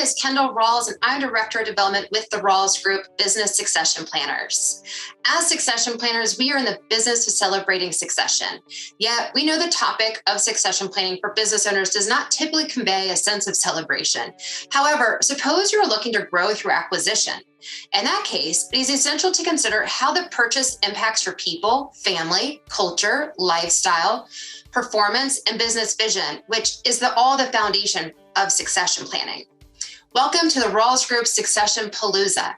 is Kendall Rawls, and I'm Director of Development with the Rawls Group Business Succession Planners. As succession planners, we are in the business of celebrating succession. Yet, we know the topic of succession planning for business owners does not typically convey a sense of celebration. However, suppose you're looking to grow through acquisition. In that case, it is essential to consider how the purchase impacts your people, family, culture, lifestyle, performance, and business vision, which is all the foundation of succession planning. Welcome to the Rawls Group Succession Palooza.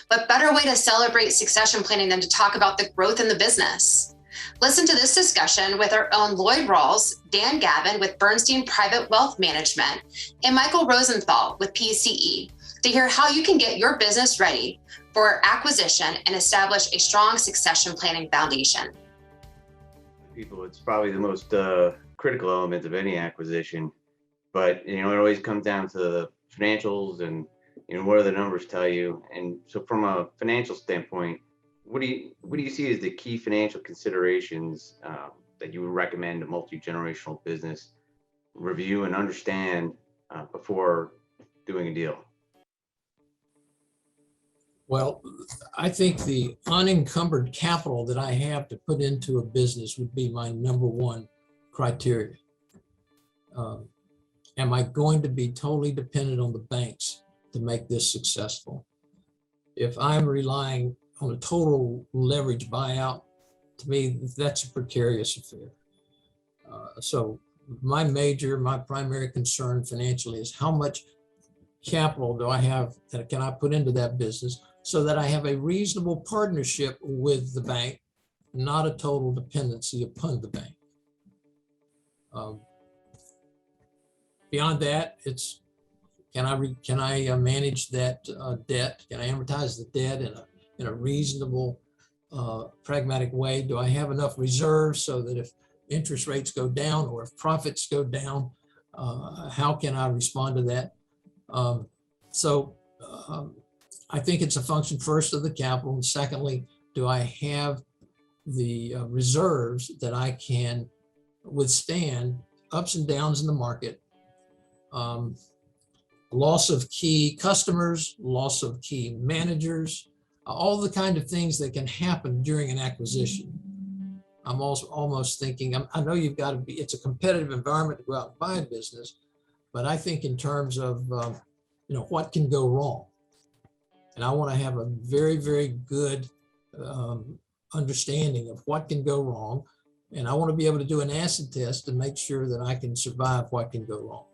What better way to celebrate succession planning than to talk about the growth in the business? Listen to this discussion with our own Loyd Rawls, Gavin with Bernstein Private Wealth Management, and Michael Rosendahl with PCE to hear how you can get your business ready for acquisition and establish a strong succession planning foundation. People, it's probably the most critical element of any acquisition, but it always comes down to the financials and what do the numbers tell you. And so from a financial standpoint, what do you see as the key financial considerations that you would recommend a multi-generational business review and understand before doing a deal? Well, I think the unencumbered capital that I have to put into a business would be my number one criteria. Am I going to be totally dependent on the banks to make this successful? If I'm relying on a total leverage buyout, to me, that's a precarious affair. So my primary concern financially is how much capital do I have that can I put into that business so that I have a reasonable partnership with the bank, not a total dependency upon the bank. Beyond that, it's can I manage that debt? Can I amortize the debt in a reasonable, pragmatic way? Do I have enough reserves so that if interest rates go down or if profits go down, how can I respond to that? I think it's a function first of the capital, and secondly, do I have the reserves that I can withstand ups and downs in the market, loss of key customers, loss of key managers, all the kind of things that can happen during an acquisition. I'm also almost thinking, I know you've got to be, it's a competitive environment to go out and buy a business, but I think in terms of, what can go wrong? And I want to have a very, very good understanding of what can go wrong. And I want to be able to do an acid test to make sure that I can survive what can go wrong.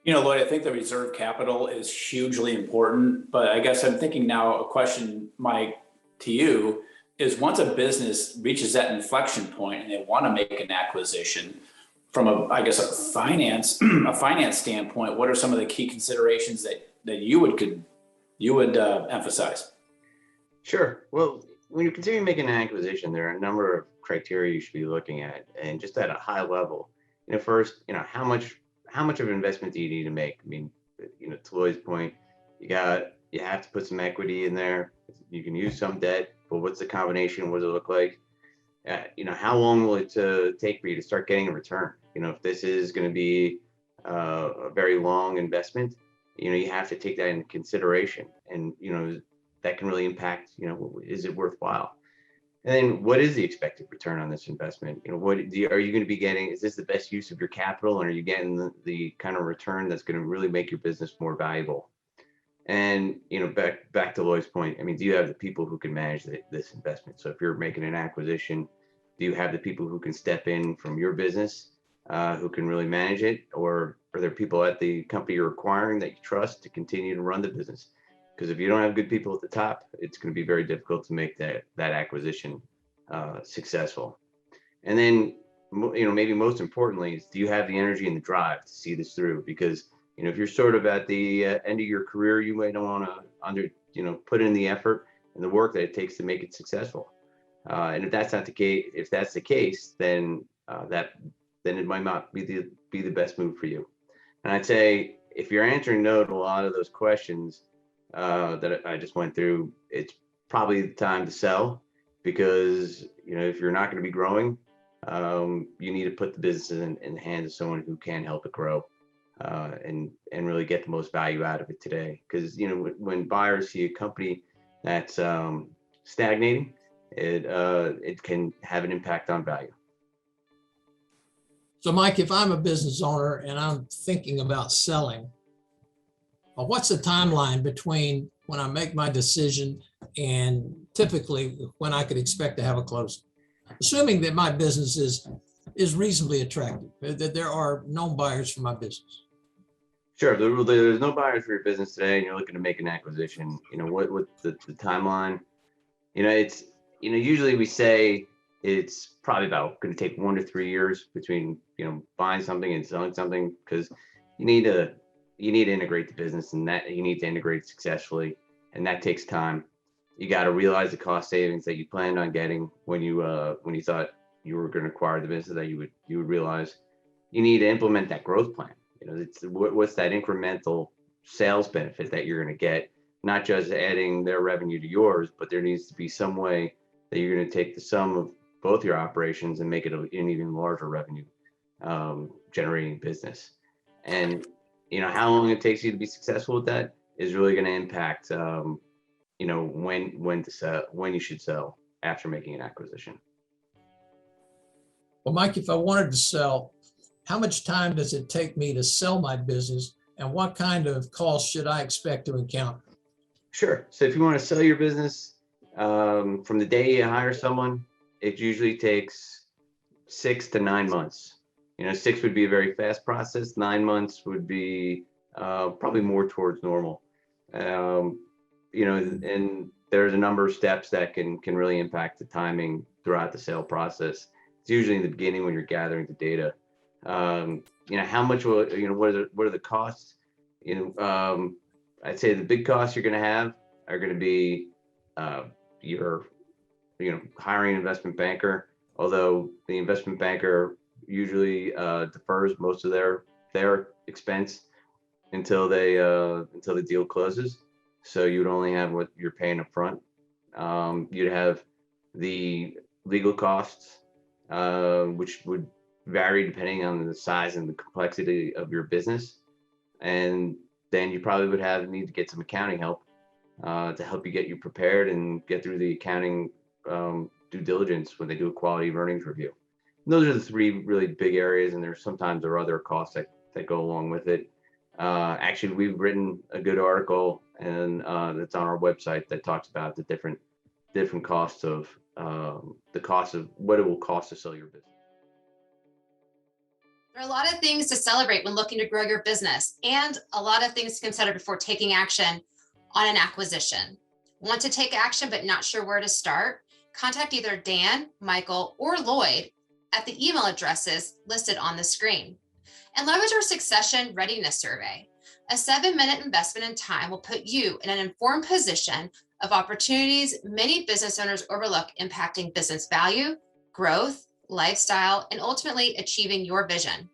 Loyd, I think the reserve capital is hugely important, but I guess I'm thinking now a question, Mike, to you is once a business reaches that inflection point and they want to make an acquisition from a finance standpoint, what are some of the key considerations that you would emphasize? Sure. Well, when you're considering making an acquisition, there are a number of criteria you should be looking at, and just at a high level. First, how much of an investment do you need to make? I mean, to Lloyd's point, you have to put some equity in there. You can use some debt, but what's the combination? What does it look like? How long will it take for you to start getting a return? If this is going to be a very long investment, you have to take that into consideration, and that can really impact, is it worthwhile? And then what is the expected return on this investment? Are you going to be getting? Is this the best use of your capital, and are you getting the kind of return that's going to really make your business more valuable? And back to Lloyd's point, I mean, do you have the people who can manage this investment? So if you're making an acquisition, do you have the people who can step in from your business, who can really manage it, or are there people at the company you're acquiring that you trust to continue to run the business? Because if you don't have good people at the top, it's going to be very difficult to make that acquisition successful. And then, maybe most importantly, is do you have the energy and the drive to see this through? Because if you're sort of at the end of your career, you might not want to put in the effort and the work that it takes to make it successful. And if that's not the case, then it might not be the best move for you. And I'd say if you're answering no to a lot of those questions that I just went through, it's probably the time to sell, because if you're not going to be growing, you need to put the business in the hands of someone who can help it grow. and really get the most value out of it today. Because when buyers see a company that's stagnating, it can have an impact on value. So Mike, if I'm a business owner and I'm thinking about selling, what's the timeline between when I make my decision and typically when I could expect to have a closing? Assuming that my business is reasonably attractive, that there are known buyers for my business. Sure. There's no buyers for your business today, and you're looking to make an acquisition. What's the timeline? It's usually we say it's probably about going to take 1 to 3 years between buying something and selling something, because you need to integrate the business, and that you need to integrate successfully, and that takes time. You got to realize the cost savings that you planned on getting when you thought you were going to acquire the business, that you would realize. You need to implement that growth plan. It's what's that incremental sales benefit that you're going to get, not just adding their revenue to yours, but there needs to be some way that you're going to take the sum of both your operations and make it an even larger revenue generating business. And how long it takes you to be successful with that is really going to impact when to sell, when you should sell after making an acquisition. Well, Mike, if I wanted to sell, how much time does it take me to sell my business, and what kind of costs should I expect to encounter? Sure. So if you want to sell your business, from the day you hire someone, it usually takes 6 to 9 months. 6 would be a very fast process. 9 months would be probably more towards normal. And there's a number of steps that can really impact the timing throughout the sale process. It's usually in the beginning when you're gathering the data. How much will, what are the costs? I'd say the big costs you're going to have are going to be your hiring an investment banker, although the investment banker usually defers most of their expense until the deal closes. So you would only have what you're paying up front. You'd have the legal costs, which would vary depending on the size and the complexity of your business. And then you probably would need to get some accounting help to help you get you prepared and get through the accounting due diligence when they do a quality of earnings review. And those are the 3 really big areas, and sometimes there are other costs that go along with it. Actually, we've written a good article, and that's on our website, that talks about the different costs of the cost of what it will cost to sell your business. There are a lot of things to celebrate when looking to grow your business, and a lot of things to consider before taking action on an acquisition. Want to take action but not sure where to start? Contact either Dan, Michael, or Loyd at the email addresses listed on the screen. And leverage our Succession Readiness Survey. A 7-minute investment in time will put you in an informed position of opportunities many business owners overlook, impacting business value, growth, lifestyle, and ultimately achieving your vision.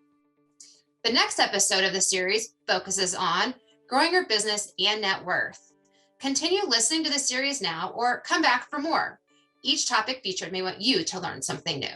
The next episode of the series focuses on growing your business and net worth. Continue listening to the series now or come back for more. Each topic featured may want you to learn something new.